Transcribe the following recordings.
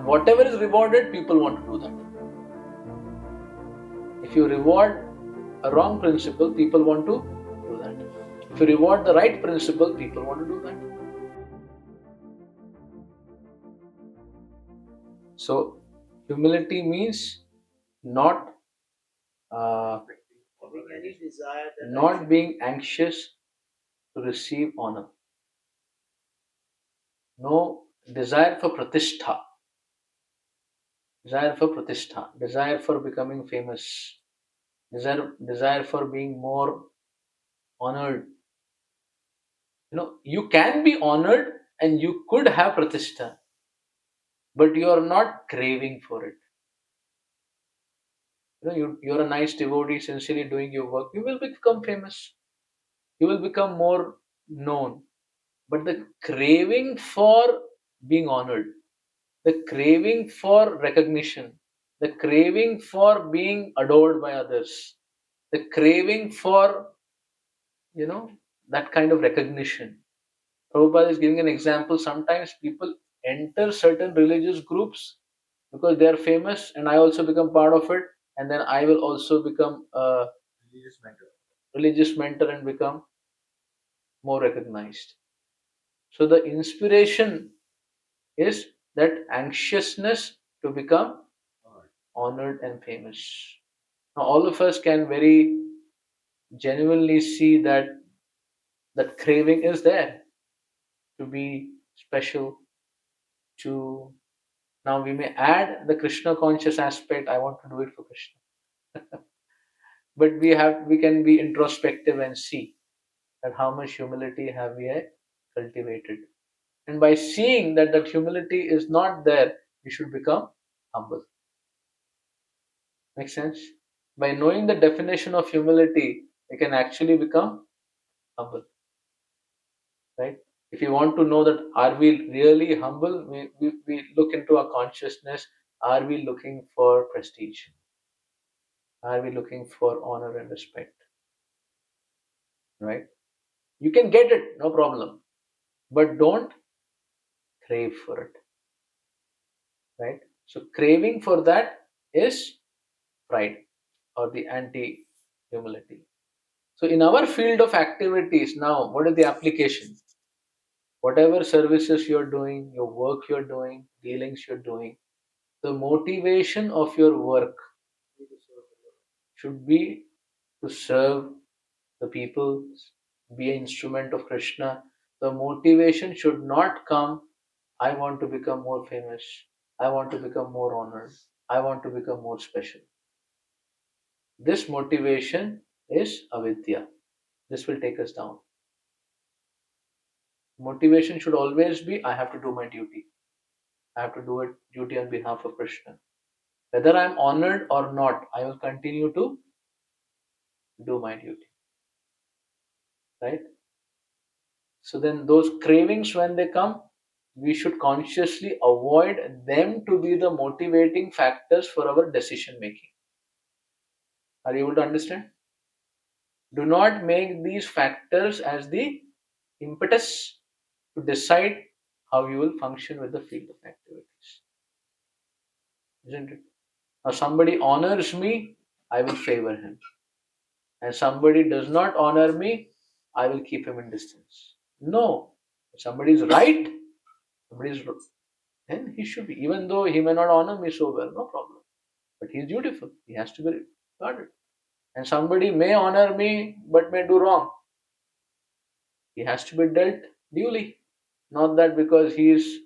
Whatever is rewarded, people want to do that. If you reward a wrong principle, people want to do that. If you reward the right principle, people want to do that. So, humility means not being anxious to receive honor. No desire for pratishtha. Desire for becoming famous. Desire for being more honored. You can be honored and you could have pratishtha, but you are not craving for it. You're a nice devotee, sincerely doing your work. You will become famous. You will become more known. But the craving for being honored, the craving for recognition, the craving for being adored by others, the craving for, that kind of recognition. Prabhupada is giving an example. Sometimes people enter certain religious groups because they are famous and I also become part of it, and then I will also become a religious mentor and become more recognized. So the inspiration is that anxiousness to become honored and famous. Now all of us can very genuinely see that craving is there to be special, to now we may add the Krishna conscious aspect. I want to do it for Krishna. But we can be introspective and see that how much humility have we cultivated. And by seeing that humility is not there, we should become humble. Make sense? By knowing the definition of humility, we can actually become humble. Right? If you want to know that are we really humble, we look into our consciousness. Are we looking for prestige? Are we looking for honor and respect? Right? You can get it, no problem. But don't crave for it. Right? So craving for that is pride or the anti-humility. So in our field of activities now, what is the application? Whatever services you're doing, your work you're doing, dealings you're doing, the motivation of your work should be to serve the people, be an instrument of Krishna. The motivation should not come, I want to become more famous, I want to become more honored, I want to become more special. This motivation is avidya. This will take us down. Motivation should always be, I have to do my duty. I have to do it duty on behalf of Krishna. Whether I'm honored or not, I will continue to do my duty. Right? So then those cravings, when they come, we should consciously avoid them to be the motivating factors for our decision making. Are you able to understand? Do not make these factors as the impetus to decide how you will function with the field of activities. Isn't it? Now somebody honors me, I will favor him. And somebody does not honor me, I will keep him in distance. No. If somebody is right, somebody is wrong, then he should be. Even though he may not honor me so well, no problem. But he is dutiful. He has to be regarded. And somebody may honor me but may do wrong. He has to be dealt duly. Not that because he is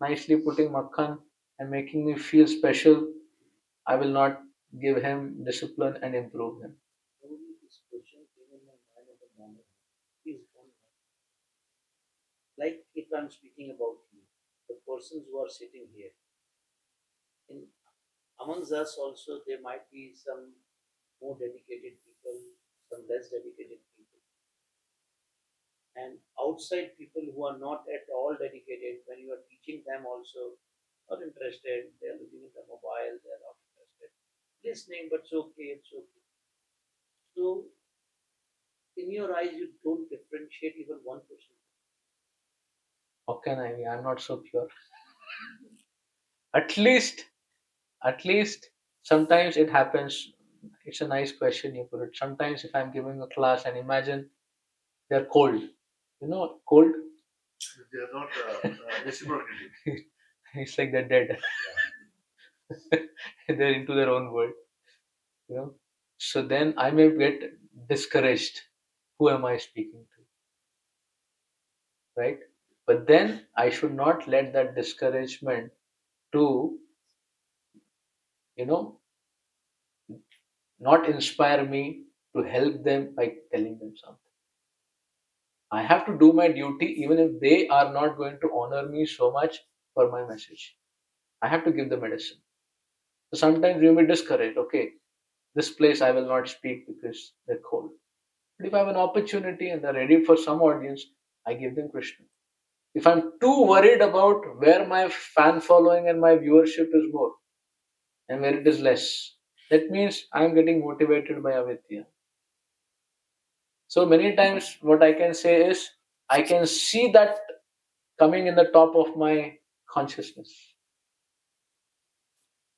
nicely putting makhan and making me feel special, I will not give him discipline and improve him. This question came in my mind at the moment. Is one like if I'm speaking about you, the persons who are sitting here, in amongst us also there might be some more dedicated people, some less dedicated people, and outside people who are not at all dedicated. When you are teaching them, also not interested, they are looking at the mobile, they are not interested, listening, but it's okay, it's okay. So in your eyes, you don't differentiate even one person. How can I be? I'm not so pure. At least, at least, sometimes it happens. It's a nice question you put it. Sometimes if I'm giving a class and imagine they're cold, cold. They are not reciprocating. It's like they're dead. They're into their own world, you know. So then I may get discouraged. Who am I speaking to, right? But then I should not let that discouragement to, you know, not inspire me to help them by telling them something. I have to do my duty even if they are not going to honor me so much for my message. I have to give the medicine. So sometimes you may discourage, okay, this place I will not speak because they're cold. But if I have an opportunity and they're ready for some audience, I give them Krishna. If I'm too worried about where my fan following and my viewership is more and where it is less, that means I'm getting motivated by avidya. So many times, what I can say is, I can see that coming in the top of my consciousness.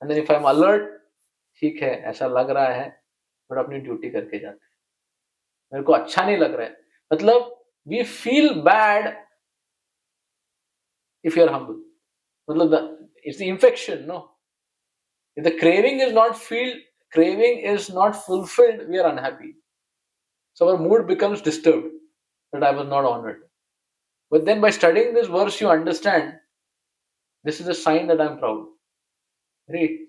And then if I'm alert, ठीक है ऐसा लग रहा है but अपनी duty करके जाते हैं मेरे को अच्छा नहीं लग रहा है मतलब we feel bad if you're humble मतलब it's the infection no if the craving is not fulfilled we are unhappy so our mood becomes disturbed that I was not honored but then by studying this verse you understand this is a sign that I'm proud right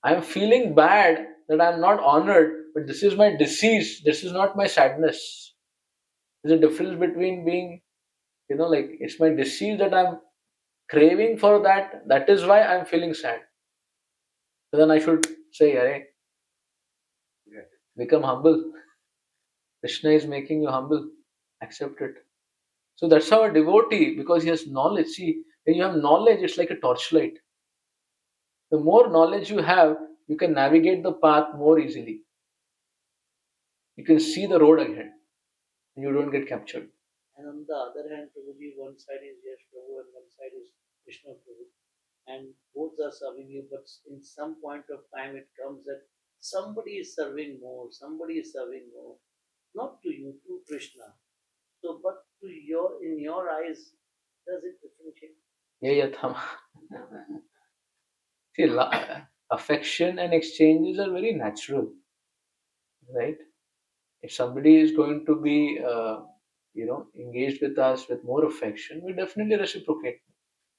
I'm feeling bad that I'm not honored but this is my disease this is not my sadness there's a difference between being like it's my disease that I'm craving for that is why I'm feeling sad so then I should say hey become humble Krishna is making you humble accept it so that's how a devotee because he has knowledge see when you have knowledge it's like a torchlight the more knowledge you have you can navigate the path more easily you can see the road ahead and you don't get captured. And on the other hand, Prabhuji, one side is Yash Prabhu and one side is Krishna Prabhu. And both are serving you, but in some point of time it comes that somebody is serving more, somebody is serving more. Not to you, to Krishna. So, but to in your eyes, does it differentiate? Yeah. See, affection and exchanges are very natural, right? If somebody is going to be, engaged with us with more affection, we definitely reciprocate.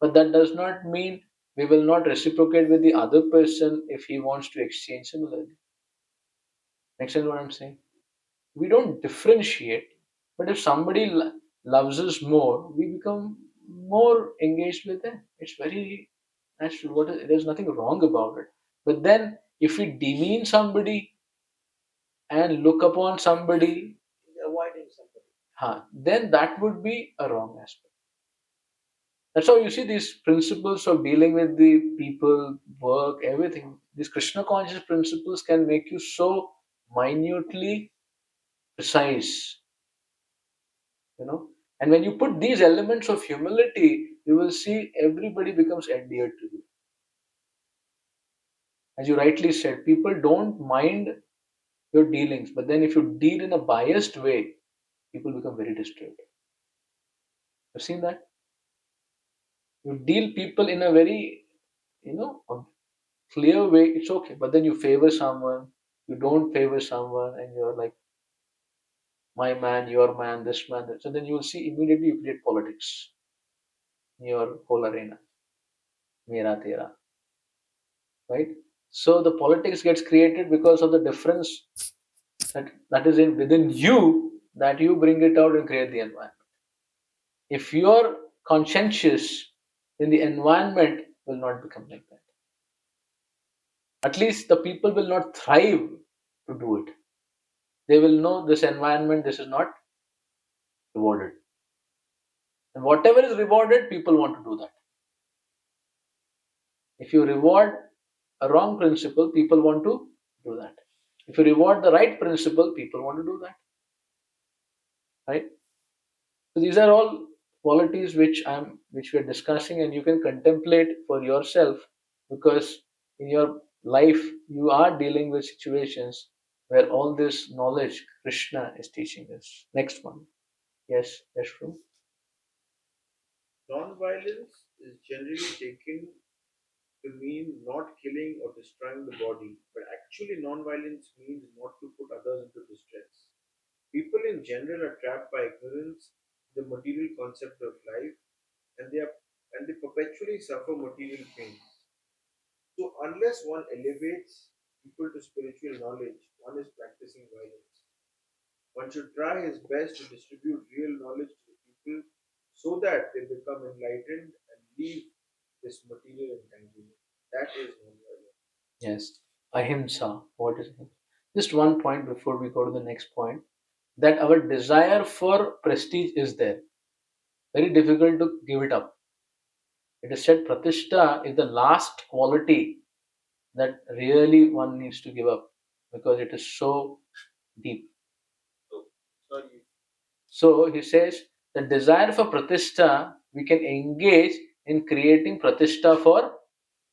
But that does not mean we will not reciprocate with the other person if he wants to exchange similarly. Next is what I'm saying. We don't differentiate, but if somebody loves us more, we become more engaged with them. It's very natural. There's nothing wrong about it. But then, if we demean somebody and look upon somebody, Avoiding somebody. Then that would be a wrong aspect. That's how you see these principles of dealing with the people, work, everything. These Krishna conscious principles can make you so minutely precise, And when you put these elements of humility, you will see everybody becomes endeared to you. As you rightly said, people don't mind your dealings, but then if you deal in a biased way, people become very disturbed. You've seen that? You deal people in a very, a clear way, it's okay. But then you favor someone, you don't favor someone, and you're like, my man, your man, this man. That. So then you will see immediately you create politics in your whole arena. Mera tera. Right? So the politics gets created because of the difference that is within you that you bring it out and create the environment. If you're conscientious, then the environment will not become like that. At least the people will not thrive to do it. They will know this environment, this is not rewarded. And whatever is rewarded, people want to do that. If you reward a wrong principle, people want to do that. If you reward the right principle, people want to do that. Right? So these are all qualities which we are discussing, and you can contemplate for yourself, because in your life you are dealing with situations where all this knowledge Krishna is teaching us. Next one. Yes, that's true. Non-violence is generally taken to mean not killing or destroying the body, but actually non-violence means not to put others into distress. People in general are trapped by ignorance, the material concept of life, and they perpetually suffer material pain. So unless one elevates people to spiritual knowledge, one is practicing violence. One should try his best to distribute real knowledge to the people so that they become enlightened and leave this material entanglement. That is non-violence. Yes. Ahimsa. What is it? Just one point before we go to the next point, that our desire for prestige is there. Very difficult to give it up. It is said Pratishtha is the last quality that really one needs to give up, because it is so deep. So, sorry, So he says the desire for Pratishtha, we can engage in creating Pratishtha for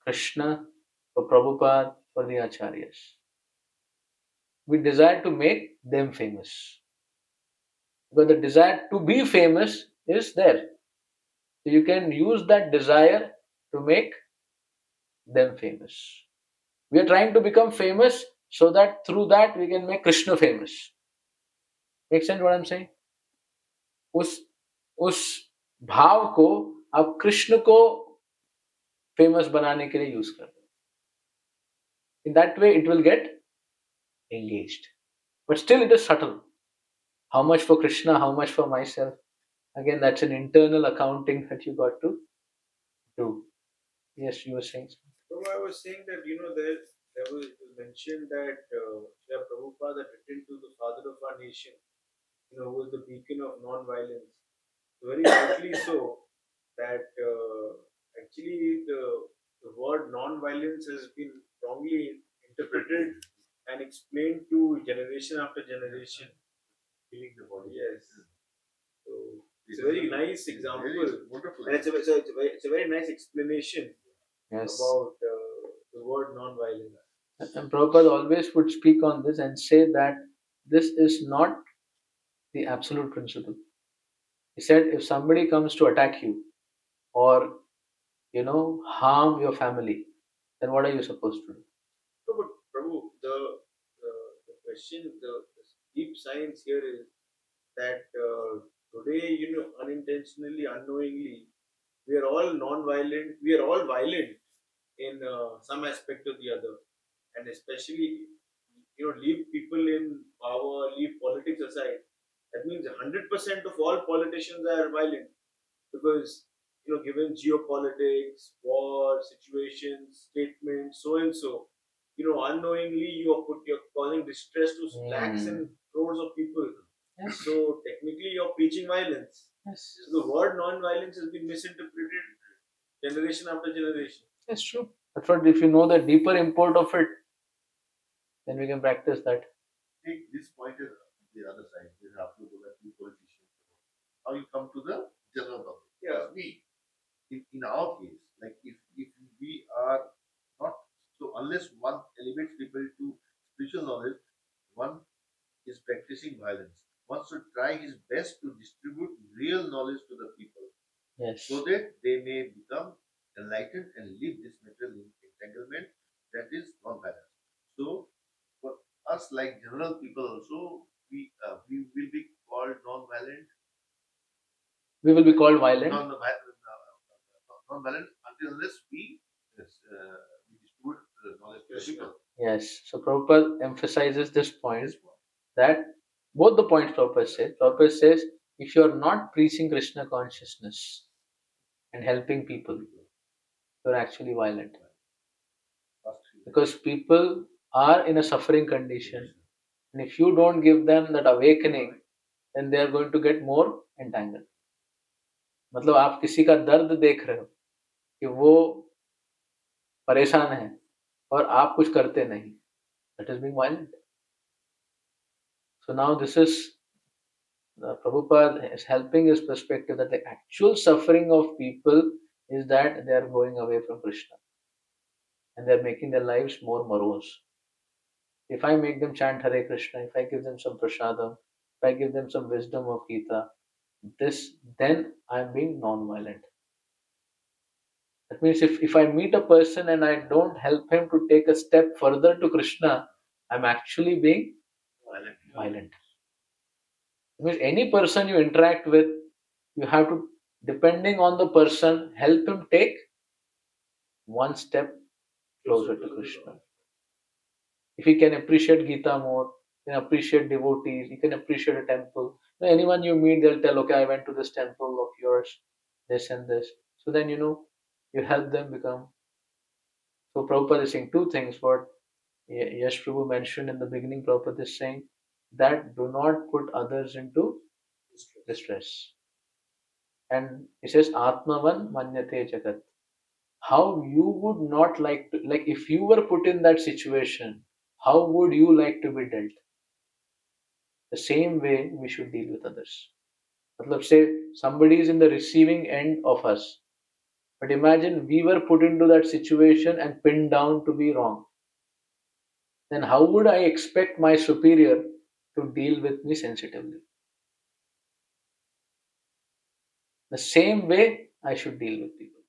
Krishna, for Prabhupada, for the Acharyas. We desire to make them famous. Because the desire to be famous is there. So you can use that desire to make them famous. We are trying to become famous so that through that we can make Krishna famous. Make sense what I'm saying? उस उस भाव को आप कृष्ण को famous बनाने के लिए use कर रहे हो. In that way it will get engaged. But still it is subtle. How much for Krishna, how much for myself? Again, that's an internal accounting that you got to do. Yes, you were saying something. so I was saying that there was it was mentioned that Srila Prabhupada had written to the father of our nation, who was the beacon of non-violence. Very rightly so, that actually the word non-violence has been wrongly interpreted and explained to generation after generation. Killing the body. Yes. So it's a very nice example. Wonderful. And it's a very nice explanation. Yes. About the word non-violence. And Prabhupada always would speak on this and say that this is not the absolute principle. He said if somebody comes to attack you or harm your family, then what are you supposed to do? No, but Prabhu, the question, the deep science here is that today, unintentionally, unknowingly, we are all non-violent. We are all violent in some aspect or the other, and especially, leave people in power, leave politics aside. That means 100% of all politicians are violent because given geopolitics, war situations, statements, so and so, unknowingly you're causing distress to lakhs and crores of people. Yes. So technically you're preaching violence. Yes. So the word non-violence has been misinterpreted generation after generation. That's true. But if you know the deeper import of it, then we can practice that. Take this point as the other side. This have to go back to politicians. Now you come to the general public. Yeah, in our case, like if we are not, so unless one elevates people to spiritual knowledge, one is practicing violence. One should try his best to distribute real knowledge to the people. Yes. So that they may become enlightened and leave this material entanglement that is non-violence. So for us, like general people, also we will be called non-violent. We will be called violent. Non-violent until unless we distribute knowledge to people. Yes. So Prabhupada emphasizes this point that both the points Prabhupada says, if you are not preaching Krishna consciousness and helping people, you're actually violent. Because people are in a suffering condition, and if you don't give them that awakening, then they are going to get more entangled. मतलब आप किसी का दर्द देख रहे हो कि वो परेशान है और आप कुछ करते नहीं, that is being violent. So now this is Prabhupada is helping his perspective that the actual suffering of people is that they are going away from Krishna and they are making their lives more morose. If I make them chant Hare Krishna, if I give them some prasadam, if I give them some wisdom of Gita, this then I am being non-violent. That means if I meet a person and I don't help him to take a step further to Krishna, I'm actually being violent. It means any person you interact with, you have to, depending on the person, help him take one step closer to Krishna. If he can appreciate Gita more, he can appreciate devotees, he can appreciate a temple. Anyone you meet, they'll tell, okay, I went to this temple of yours, this and this. So then you help them become. So Prabhupada is saying two things. What Yash Prabhu mentioned in the beginning, Prabhupada is saying that do not put others into distress. And he says, Atmavan manyate jagat. How you would not like to, like if you were put in that situation, how would you like to be dealt? The same way we should deal with others. Matlab, say somebody is in the receiving end of us, but imagine we were put into that situation and pinned down to be wrong. Then how would I expect my superior to deal with me sensitively? The same way I should deal with people.